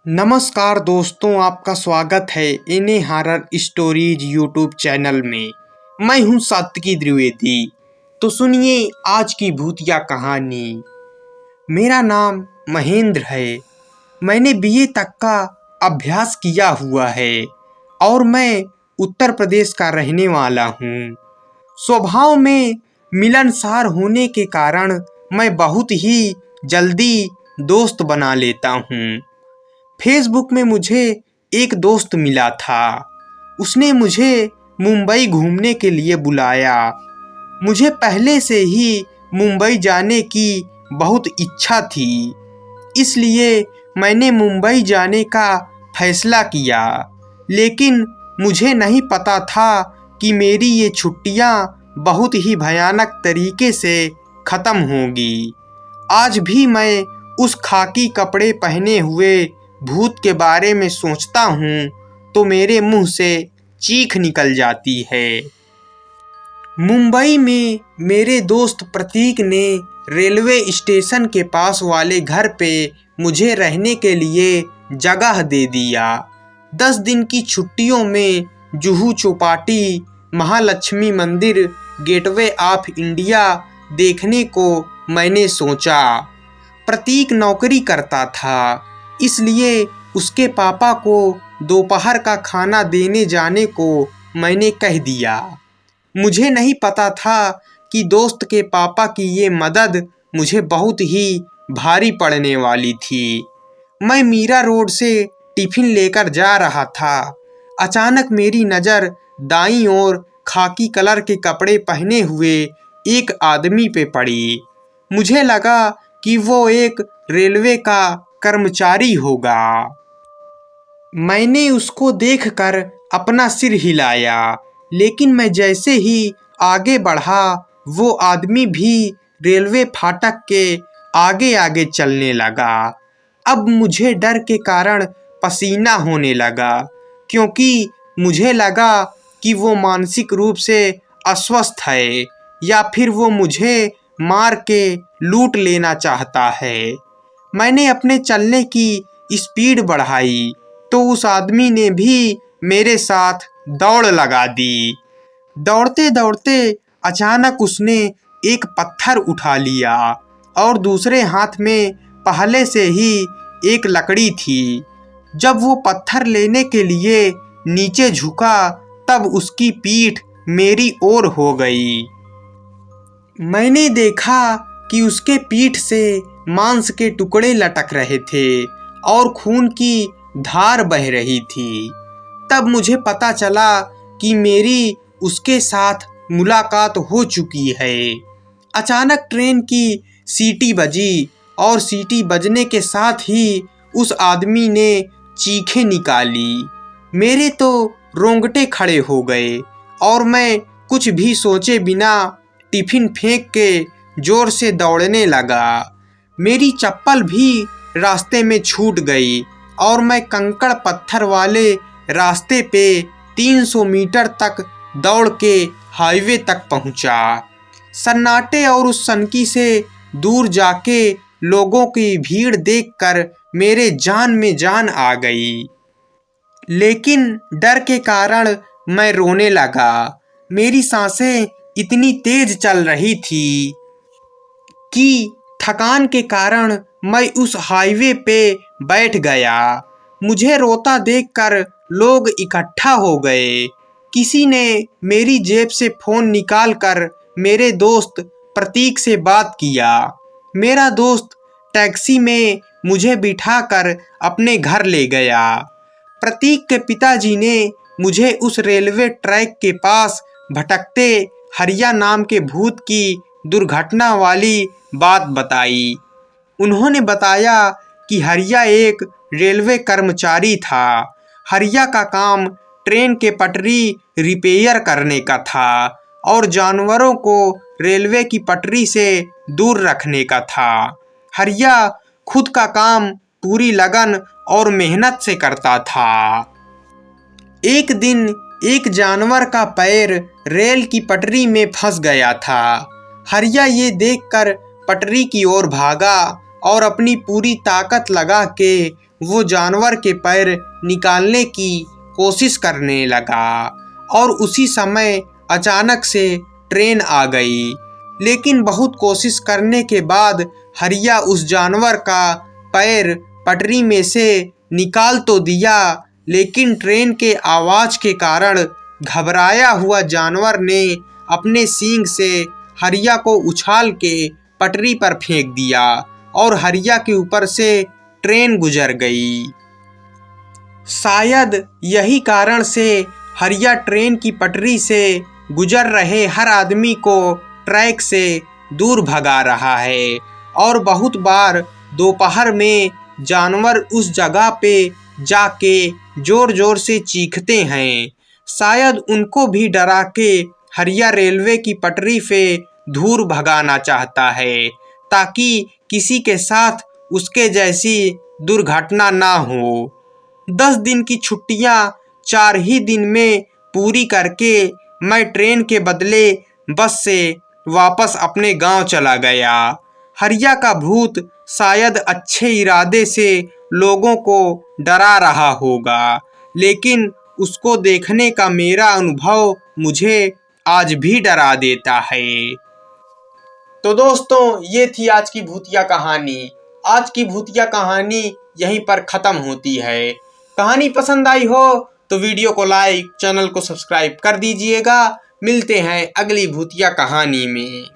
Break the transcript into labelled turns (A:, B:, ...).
A: नमस्कार दोस्तों, आपका स्वागत है इन्हें हॉरर स्टोरीज यूट्यूब चैनल में। मैं हूं सात्विकी द्विवेदी। तो सुनिए आज की भूतिया कहानी। मेरा नाम महेंद्र है। मैंने बीए तक का अभ्यास किया हुआ है और मैं उत्तर प्रदेश का रहने वाला हूं। स्वभाव में मिलनसार होने के कारण मैं बहुत ही जल्दी दोस्त बना लेता हूं। फेसबुक में मुझे एक दोस्त मिला था। उसने मुझे मुंबई घूमने के लिए बुलाया। मुझे पहले से ही मुंबई जाने की बहुत इच्छा थी, इसलिए मैंने मुंबई जाने का फैसला किया। लेकिन मुझे नहीं पता था कि मेरी ये छुट्टियां बहुत ही भयानक तरीके से ख़त्म होंगी। आज भी मैं उस खाकी कपड़े पहने हुए भूत के बारे में सोचता हूँ तो मेरे मुंह से चीख निकल जाती है। मुंबई में मेरे दोस्त प्रतीक ने रेलवे स्टेशन के पास वाले घर पे मुझे रहने के लिए जगह दे दिया। 10 दिन की छुट्टियों में जुहू चौपाटी, महालक्ष्मी मंदिर, गेटवे ऑफ इंडिया देखने को मैंने सोचा। प्रतीक नौकरी करता था, इसलिए उसके पापा को दोपहर का खाना देने जाने को मैंने कह दिया। मुझे नहीं पता था कि दोस्त के पापा की ये मदद मुझे बहुत ही भारी पड़ने वाली थी। मैं मीरा रोड से टिफ़िन लेकर जा रहा था। अचानक मेरी नज़र दाईं ओर खाकी कलर के कपड़े पहने हुए एक आदमी पे पड़ी। मुझे लगा कि वो एक रेलवे का कर्मचारी होगा। मैंने उसको देखकर अपना सिर हिलाया, लेकिन मैं जैसे ही आगे बढ़ा वो आदमी भी रेलवे फाटक के आगे आगे चलने लगा। अब मुझे डर के कारण पसीना होने लगा, क्योंकि मुझे लगा कि वो मानसिक रूप से अस्वस्थ है या फिर वो मुझे मार के लूट लेना चाहता है। मैंने अपने चलने की स्पीड बढ़ाई तो उस आदमी ने भी मेरे साथ दौड़ लगा दी। दौड़ते दौड़ते अचानक उसने एक पत्थर उठा लिया और दूसरे हाथ में पहले से ही एक लकड़ी थी। जब वो पत्थर लेने के लिए नीचे झुका तब उसकी पीठ मेरी ओर हो गई। मैंने देखा कि उसके पीठ से मांस के टुकड़े लटक रहे थे और खून की धार बह रही थी। तब मुझे पता चला कि मेरी उसके साथ मुलाकात हो चुकी है। अचानक ट्रेन की सीटी बजी और सीटी बजने के साथ ही उस आदमी ने चीखें निकाली। मेरे तो रोंगटे खड़े हो गए और मैं कुछ भी सोचे बिना टिफ़िन फेंक के जोर से दौड़ने लगा। मेरी चप्पल भी रास्ते में छूट गई और मैं कंकड़ पत्थर वाले रास्ते पे 300 मीटर तक दौड़ के हाईवे तक पहुंचा। सन्नाटे और उस सनकी से दूर जाके लोगों की भीड़ देखकर मेरे जान में जान आ गई। लेकिन डर के कारण मैं रोने लगा। मेरी सांसें इतनी तेज चल रही थी कि थकान के कारण मैं उस हाईवे पे बैठ गया। मुझे रोता देखकर लोग इकट्ठा हो गए। किसी ने मेरी जेब से फ़ोन निकालकर मेरे दोस्त प्रतीक से बात किया। मेरा दोस्त टैक्सी में मुझे बिठाकर अपने घर ले गया। प्रतीक के पिताजी ने मुझे उस रेलवे ट्रैक के पास भटकते हरिया नाम के भूत की दुर्घटना वाली बात बताई। उन्होंने बताया कि हरिया एक रेलवे कर्मचारी था। हरिया का काम ट्रेन के पटरी रिपेयर करने का था और जानवरों को रेलवे की पटरी से दूर रखने का था। हरिया खुद का काम पूरी लगन और मेहनत से करता था। एक दिन एक जानवर का पैर रेल की पटरी में फंस गया था। हरिया ये देखकर पटरी की ओर भागा और अपनी पूरी ताकत लगा के वो जानवर के पैर निकालने की कोशिश करने लगा और उसी समय अचानक से ट्रेन आ गई। लेकिन बहुत कोशिश करने के बाद हरिया उस जानवर का पैर पटरी में से निकाल तो दिया, लेकिन ट्रेन के आवाज के कारण घबराया हुआ जानवर ने अपने सींग से हरिया को उछाल के पटरी पर फेंक दिया और हरिया के ऊपर से ट्रेन गुजर गई। शायद यही कारण से हरिया ट्रेन की पटरी से गुजर रहे हर आदमी को ट्रैक से दूर भगा रहा है और बहुत बार दोपहर में जानवर उस जगह पे जाके जोर जोर से चीखते हैं। शायद उनको भी डरा के हरिया रेलवे की पटरी से दूर भगाना चाहता है ताकि किसी के साथ उसके जैसी दुर्घटना ना हो। 10 दिन की छुट्टियां 4 ही दिन में पूरी करके मैं ट्रेन के बदले बस से वापस अपने गांव चला गया। हरिया का भूत शायद अच्छे इरादे से लोगों को डरा रहा होगा, लेकिन उसको देखने का मेरा अनुभव मुझे आज भी डरा देता है। तो दोस्तों, ये थी आज की भूतिया कहानी। आज की भूतिया कहानी यहीं पर ख़त्म होती है। कहानी पसंद आई हो तो वीडियो को लाइक, चैनल को सब्सक्राइब कर दीजिएगा। मिलते हैं अगली भूतिया कहानी में।